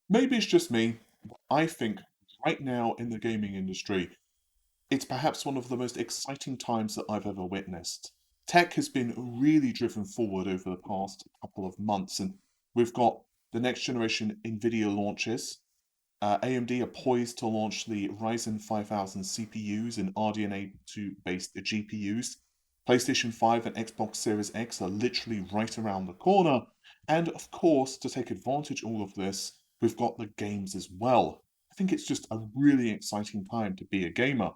Maybe it's just me. I think right now in the gaming industry, it's perhaps one of the most exciting times that I've ever witnessed. Tech has been really driven forward over the past couple of months, and we've got the next generation Nvidia launches. AMD are poised to launch the Ryzen 5000 CPUs and RDNA 2 based GPUs. PlayStation 5 and Xbox Series X are literally right around the corner. And of course, to take advantage of all of this, we've got the games as well. I think it's just a really exciting time to be a gamer.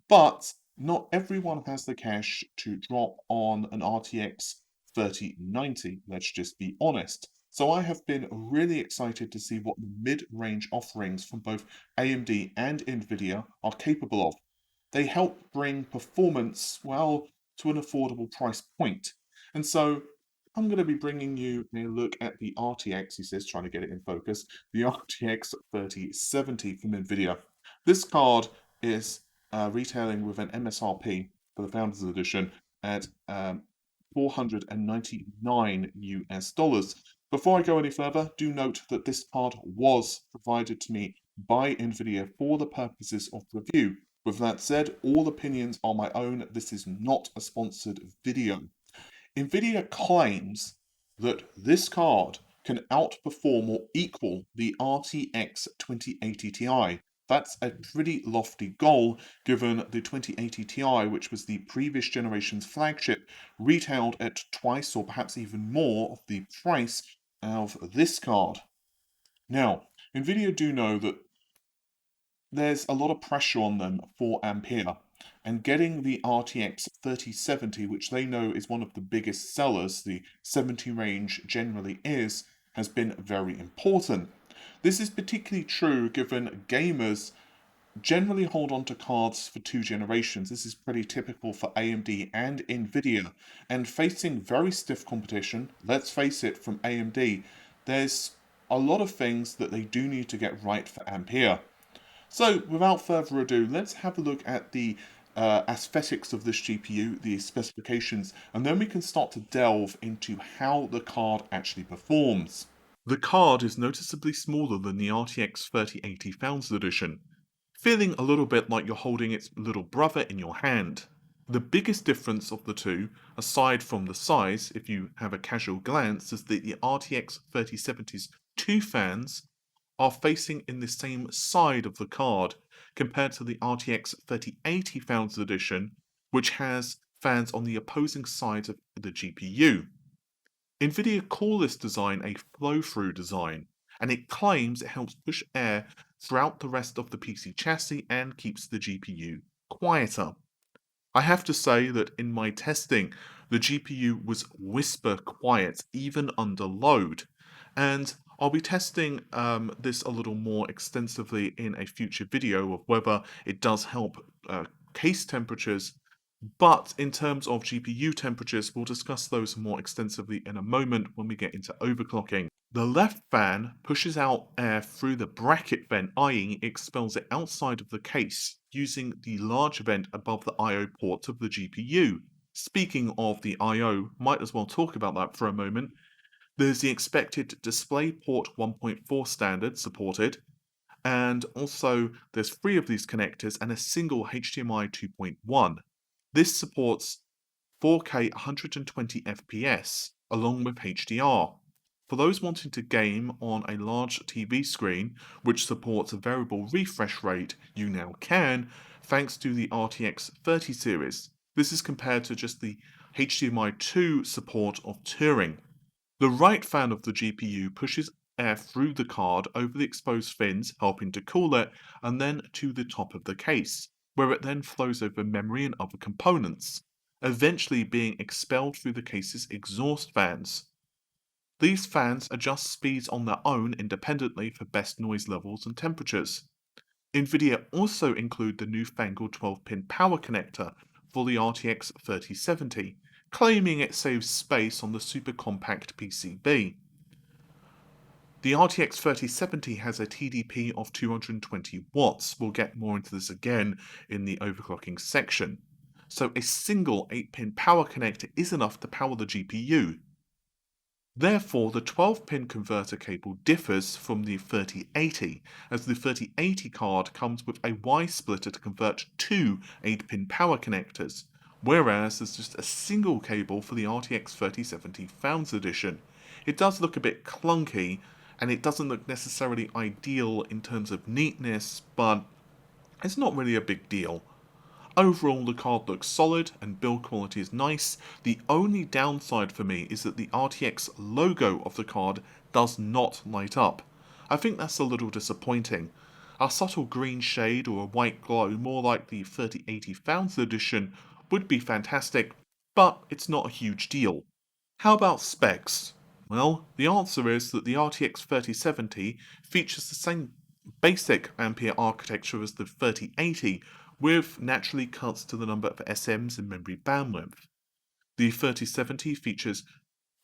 But not everyone has the cash to drop on an RTX 3090, let's just be honest. So I have been really excited to see what the mid-range offerings from both AMD and Nvidia are capable of. They help bring performance, well, to an affordable price point. And so I'm going to be bringing you a look at the RTX, he says, trying to get it in focus, the RTX 3070 from Nvidia. This card is retailing with an MSRP for the Founders Edition at 499 US dollars. Before I go any further, do note that this card was provided to me by Nvidia for the purposes of review. With that said, all opinions are my own. This is not a sponsored video. Nvidia claims that this card can outperform or equal the RTX 2080 Ti. That's a pretty lofty goal given the 2080 Ti, which was the previous generation's flagship, retailed at twice or perhaps even more of the price of this card. Now, Nvidia do know that there's a lot of pressure on them for Ampere, and getting the RTX 3070, which they know is one of the biggest sellers, the 70 range generally is, has been very important. This is particularly true given gamers generally hold on to cards for 2 generations. This is pretty typical for AMD and Nvidia, and facing very stiff competition, let's face it, from AMD, there's a lot of things that they do need to get right for Ampere. So, without further ado, let's have a look at the aesthetics of this GPU, the specifications, and then we can start to delve into how the card actually performs. The card is noticeably smaller than the RTX 3080 Founders Edition, feeling a little bit like you're holding its little brother in your hand. The biggest difference of the two, aside from the size, if you have a casual glance, is that the RTX 3070's two fans are facing in the same side of the card, compared to the RTX 3080 Founders Edition, which has fans on the opposing sides of the GPU. Nvidia call this design a flow-through design, and it claims it helps push air throughout the rest of the PC chassis and keeps the GPU quieter. I have to say that in my testing, the GPU was whisper quiet even under load, and I'll be testing this a little more extensively in a future video of whether it does help case temperatures. But in terms of GPU temperatures, we'll discuss those more extensively in a moment when we get into overclocking. The left fan pushes out air through the bracket vent, i.e. expels it outside of the case, using the large vent above the I.O. port of the GPU. Speaking of the I.O., might as well talk about that for a moment. There's the expected DisplayPort 1.4 standard supported, and also there's 3 of these connectors and a single HDMI 2.1. This supports 4K 120 FPS along with HDR. For those wanting to game on a large TV screen, which supports a variable refresh rate, you now can, thanks to the RTX 30 series. This is compared to just the HDMI 2 support of Turing. The right fan of the GPU pushes air through the card over the exposed fins, helping to cool it, and then to the top of the case, where it then flows over memory and other components, eventually being expelled through the case's exhaust fans. These fans adjust speeds on their own independently for best noise levels and temperatures. Nvidia also include the newfangled 12-pin power connector for the RTX 3070, claiming it saves space on the super compact PCB. The RTX 3070 has a TDP of 220 watts. We'll get more into this again in the overclocking section. So a single 8-pin power connector is enough to power the GPU. Therefore, the 12-pin converter cable differs from the 3080, as the 3080 card comes with a Y splitter to convert two 8-pin power connectors, whereas there's just a single cable for the RTX 3070 Founders Edition. It does look a bit clunky, and it doesn't look necessarily ideal in terms of neatness, but it's not really a big deal. Overall, the card looks solid and build quality is nice. The only downside for me is that the RTX logo of the card does not light up. I think that's a little disappointing. A subtle green shade or a white glow, more like the 3080 Founders Edition, would be fantastic, but it's not a huge deal. How about specs? Well, the answer is that the RTX 3070 features the same basic Ampere architecture as the 3080, with naturally cuts to the number of SMs in memory bandwidth. The 3070 features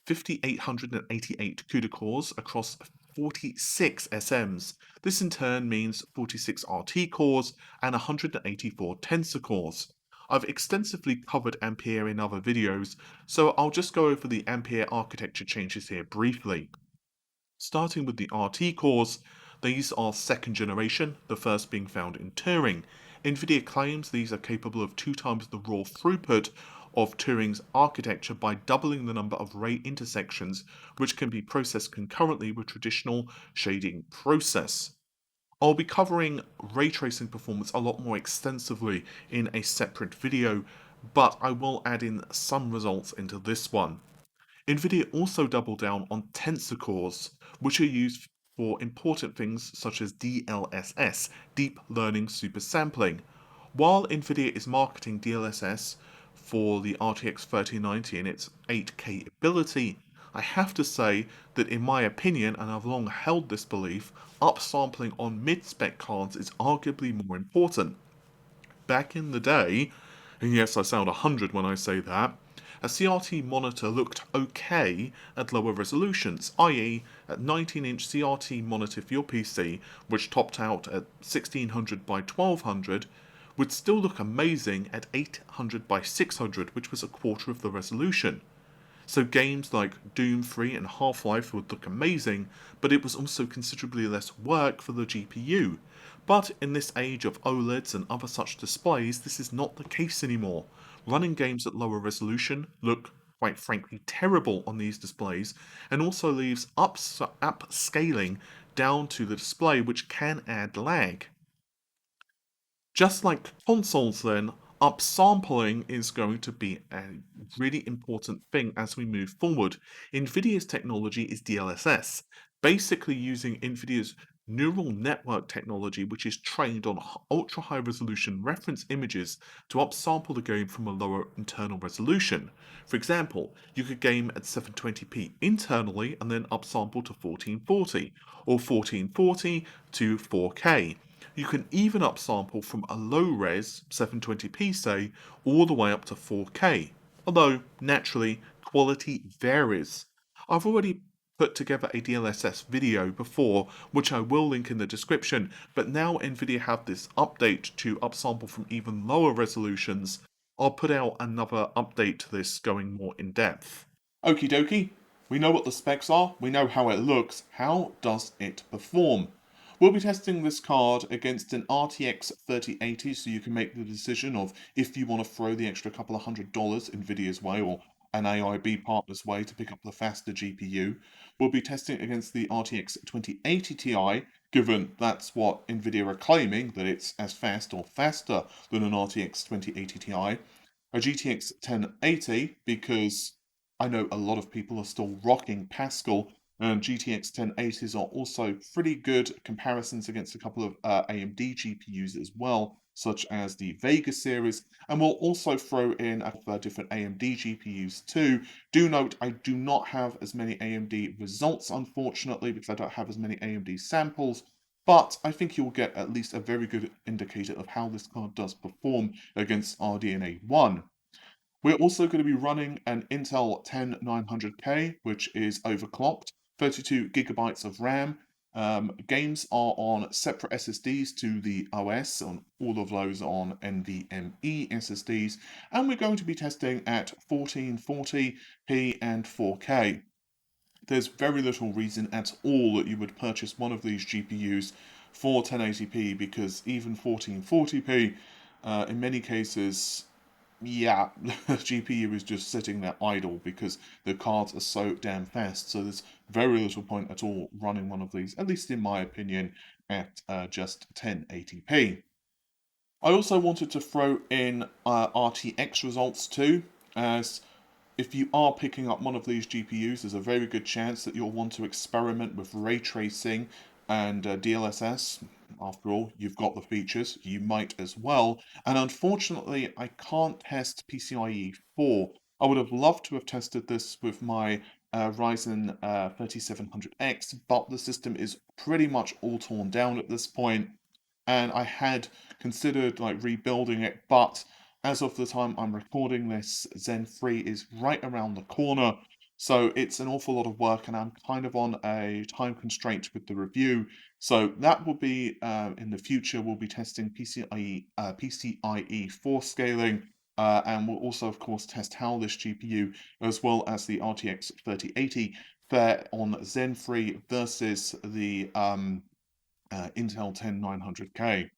5,888 CUDA cores across 46 SMs. This in turn means 46 RT cores and 184 tensor cores. I've extensively covered Ampere in other videos, so I'll just go over the Ampere architecture changes here briefly. Starting with the RT cores, these are second generation, the first being found in Turing. Nvidia claims these are capable of 2 times the raw throughput of Turing's architecture by doubling the number of ray intersections which can be processed concurrently with traditional shading process. I'll be covering ray tracing performance a lot more extensively in a separate video, but I will add in some results into this one. Nvidia also doubled down on tensor cores, which are used for important things such as DLSS, Deep Learning Super Sampling. While Nvidia is marketing DLSS for the RTX 3090 and its 8K ability, I have to say that in my opinion, and I've long held this belief, upsampling on mid-spec cards is arguably more important. Back in the day, and yes, I sound 100 when I say that, a CRT monitor looked okay at lower resolutions, i.e. a 19-inch CRT monitor for your PC, which topped out at 1600 by 1200, would still look amazing at 800 by 600, which was a quarter of the resolution. So games like Doom 3 and Half-Life would look amazing, but it was also considerably less work for the GPU. But in this age of OLEDs and other such displays, this is not the case anymore. Running games at lower resolution look, quite frankly, terrible on these displays, and also leaves upscaling down to the display, which can add lag. Just like consoles then, upsampling is going to be a really important thing as we move forward. Nvidia's technology is DLSS, basically using Nvidia's neural network technology, which is trained on ultra high resolution reference images to upsample the game from a lower internal resolution. For example, you could game at 720p internally and then upsample to 1440, or 1440 to 4K. You can even upsample from a low-res 720p say all the way up to 4K, although naturally quality varies. I've already put together a DLSS video before, which I will link in the description, but now Nvidia have this update to upsample from even lower resolutions. I'll put out another update to this going more in depth. Okie dokie, we know what the specs are, we know how it looks, how does it perform? We'll be testing this card against an RTX 3080, so you can make the decision of if you want to throw the extra couple of $100 Nvidia's way or an AIB partner's way to pick up the faster GPU. We'll be testing against the RTX 2080 Ti, given that's what Nvidia are claiming, that it's as fast or faster than an RTX 2080 Ti. A GTX 1080, because I know a lot of people are still rocking Pascal, and GTX 1080s are also pretty good comparisons against a couple of AMD GPUs as well, such as the Vega series, and we'll also throw in a couple of different AMD GPUs too. Do note, I do not have as many AMD results, unfortunately, because I don't have as many AMD samples, but I think you'll get at least a very good indicator of how this card does perform against RDNA 1. We're also going to be running an Intel 10900K, which is overclocked, 32 gigabytes of RAM. Games are on separate SSDs to the OS, on all of those on NVMe SSDs, and we're going to be testing at 1440p and 4K. there's very little reason at all that you would purchase one of these GPUs for 1080p, because even 1440p, in many cases, yeah, the GPU is just sitting there idle because the cards are so damn fast. So there's very little point at all running one of these, at least in my opinion, at just 1080p. I also wanted to throw in RTX results too, as if you are picking up one of these GPUs, there's a very good chance that you'll want to experiment with ray tracing and DLSS. After all, you've got the features, you might as well. And unfortunately, I can't test PCIe 4. I would have loved to have tested this with my Ryzen 3700X, but the system is pretty much all torn down at this point, and I had considered like rebuilding it, but as of the time I'm recording this, Zen 3 is right around the corner, so it's an awful lot of work, and I'm kind of on a time constraint with the review. So that will be in the future. We'll be testing PCIe 4 scaling, and we'll also, of course, test how this GPU, as well as the RTX 3080, fare on Zen 3 versus the Intel 10900K.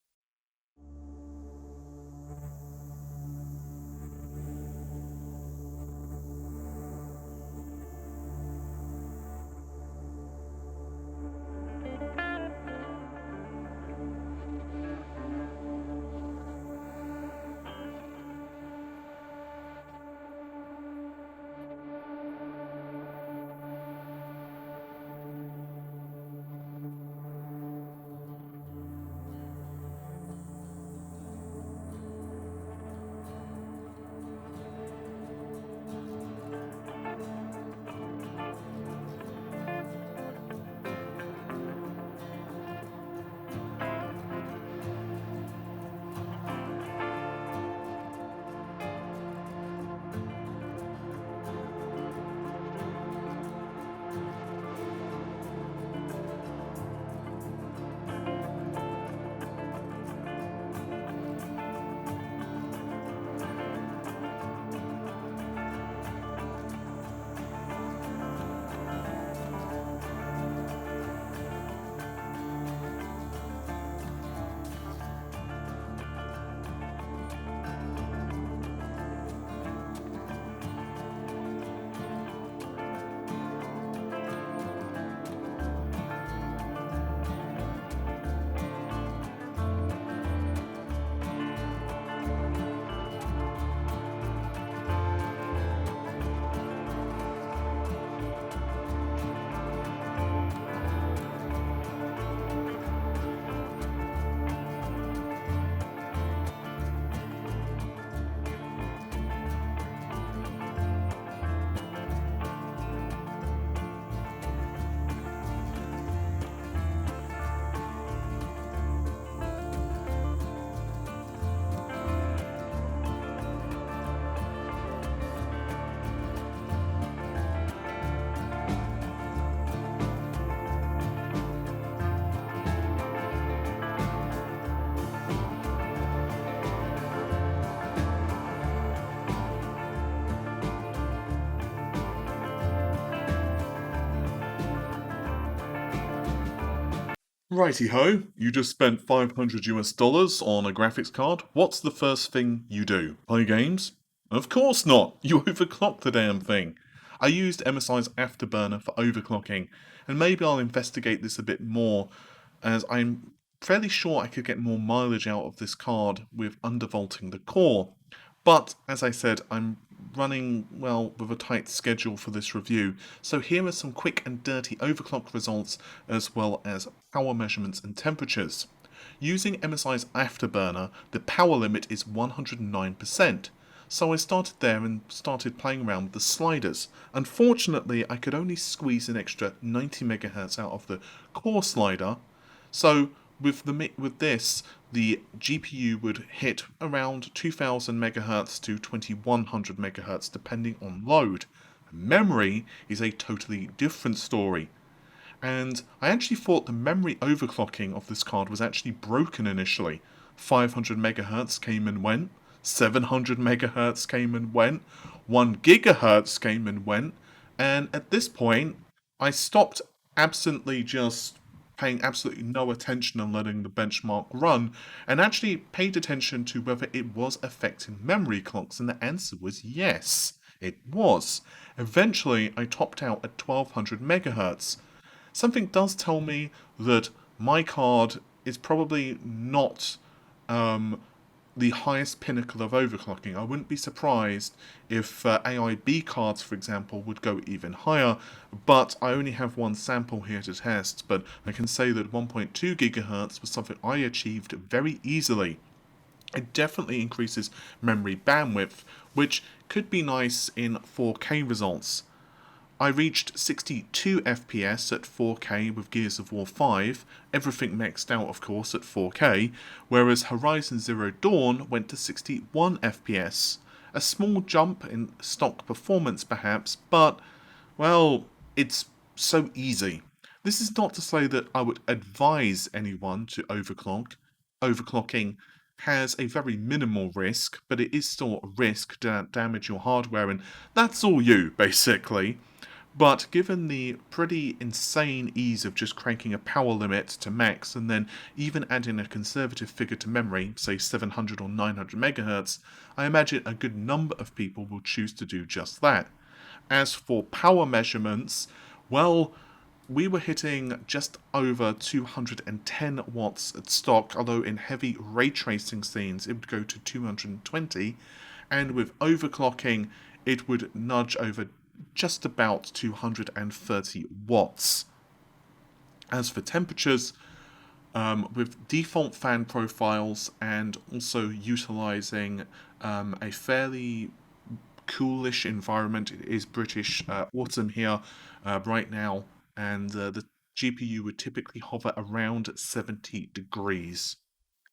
Righty ho, you just spent 500 US dollars on a graphics card. What's the first thing you do? Play games? Of course not! You overclock the damn thing. I used MSI's Afterburner for overclocking, and maybe I'll investigate this a bit more, as I'm fairly sure I could get more mileage out of this card with undervolting the core. But, as I said, I'm running, well, with a tight schedule for this review, so here are some quick and dirty overclock results, as well as power measurements and temperatures. Using MSI's Afterburner, the power limit is 109%, so I started there and started playing around with the sliders. Unfortunately, I could only squeeze an extra 90 MHz out of the core slider, so with this, the GPU would hit around 2000 MHz to 2100 MHz depending on load. Memory is a totally different story. And I actually thought the memory overclocking of this card was actually broken initially. 500 MHz came and went, 700 MHz came and went, 1 GHz came and went, and at this point, I stopped absently just paying absolutely no attention and letting the benchmark run, and actually paid attention to whether it was affecting memory clocks, and the answer was yes, it was. Eventually, I topped out at 1200 megahertz. Something does tell me that my card is probably not um, the highest pinnacle of overclocking. I wouldn't be surprised if AIB cards, for example, would go even higher, but I only have one sample here to test, but I can say that 1.2 gigahertz was something I achieved very easily. It definitely increases memory bandwidth, which could be nice in 4K results. I reached 62 FPS at 4K with Gears of War 5, everything maxed out of course at 4K, whereas Horizon Zero Dawn went to 61 FPS. A small jump in stock performance perhaps, but, well, it's so easy. This is not to say that I would advise anyone to overclock. Overclocking has a very minimal risk, but it is still a risk to damage your hardware, and that's all you, basically. But given the pretty insane ease of just cranking a power limit to max and then even adding a conservative figure to memory, say 700 or 900 megahertz, I imagine a good number of people will choose to do just that. As for power measurements, well, we were hitting just over 210 watts at stock, although in heavy ray tracing scenes it would go to 220, and with overclocking it would nudge over just about 230 watts. As for temperatures, with default fan profiles and also utilizing a fairly coolish environment, it is British autumn here right now, and the GPU would typically hover around 70 degrees.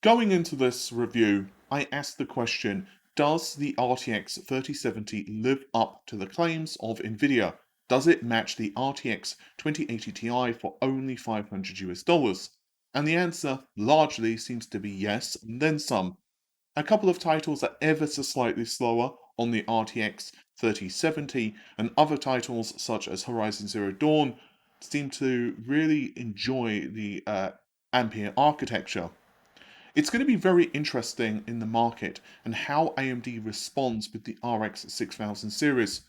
Going into this review, I asked the question, does the RTX 3070 live up to the claims of Nvidia? Does it match the RTX 2080 Ti for only $500 US? And the answer largely seems to be yes, and then some. A couple of titles are ever so slightly slower on the RTX 3070, and other titles such as Horizon Zero Dawn seem to really enjoy the Ampere architecture. It's going to be very interesting in the market and how AMD responds with the RX 6000 series.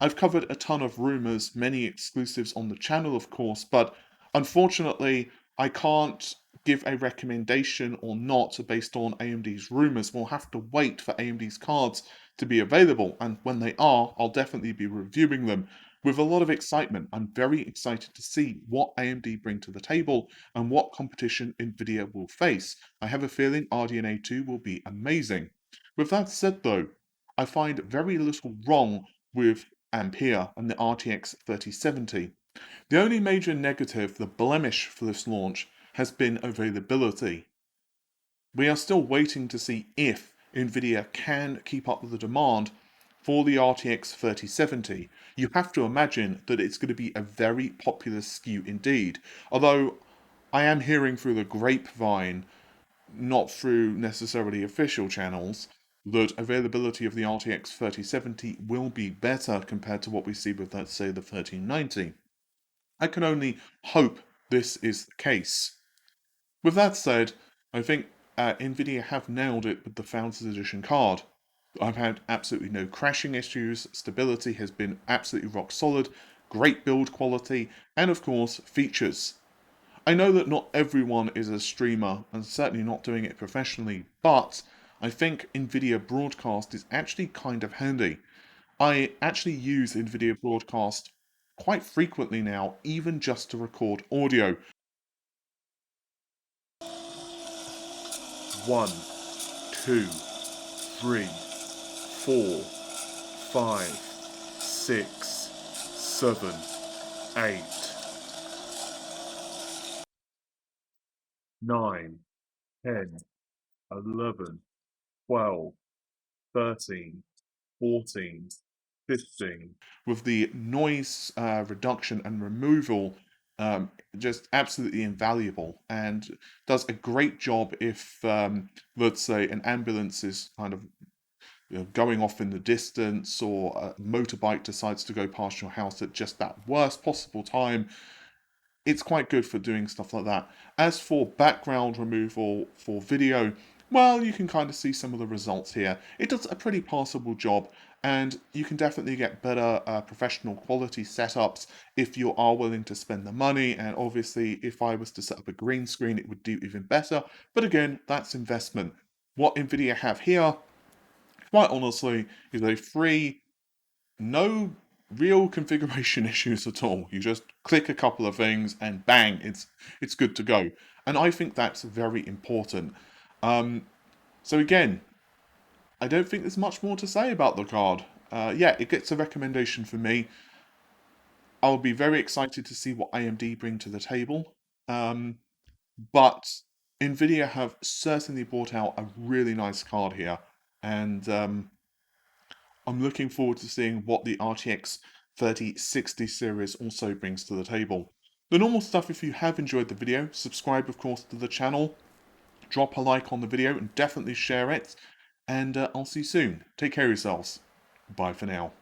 I've covered a ton of rumors, many exclusives on the channel, of course, but unfortunately, I can't give a recommendation or not based on AMD's rumors. We'll have to wait for AMD's cards to be available, and when they are, I'll definitely be reviewing them with a lot of excitement. I'm very excited to see what AMD bring to the table and what competition Nvidia will face. I have a feeling RDNA 2 will be amazing. With that said though, I find very little wrong with Ampere and the RTX 3070. The only major negative, the blemish for this launch, has been availability. We are still waiting to see if Nvidia can keep up with the demand for the RTX 3070. You have to imagine that it's going to be a very popular SKU indeed. Although I am hearing through the grapevine, not through necessarily official channels, that availability of the RTX 3070 will be better compared to what we see with, let's say, the 1390. I can only hope this is the case. With that said, I think Nvidia have nailed it with the Founders Edition card. I've had absolutely no crashing issues, stability has been absolutely rock solid, great build quality, and of course, features. I know that not everyone is a streamer, and certainly not doing it professionally, but I think Nvidia Broadcast is actually kind of handy. I actually use Nvidia Broadcast quite frequently now, even just to record audio. 1, 2, 3, 4, 5, 6, 7, 8, 9, 10, 11, 12, 13, 14, 15. With the noise reduction and removal, just absolutely invaluable, and does a great job if, let's say, an ambulance is kind of going off in the distance, or a motorbike decides to go past your house at just that worst possible time, it's quite good for doing stuff like that. As for background removal for video, well, you can kind of see some of the results here. It does a pretty passable job, and you can definitely get better professional quality setups if you are willing to spend the money. And obviously, if I was to set up a green screen, it would do even better. But again, that's investment. What Nvidia have here, quite honestly, is a free, no real configuration issues at all. You just click a couple of things and bang, it's good to go. And I think that's very important. So again, I don't think there's much more to say about the card. Yeah, it gets a recommendation for me. I'll be very excited to see what AMD bring to the table. But Nvidia have certainly brought out a really nice card here, and I'm looking forward to seeing what the RTX 3060 series also brings to the table. The normal stuff, if you have enjoyed the video, subscribe of course to the channel, drop a like on the video and definitely share it, and I'll see you soon. Take care of yourselves. Bye for now.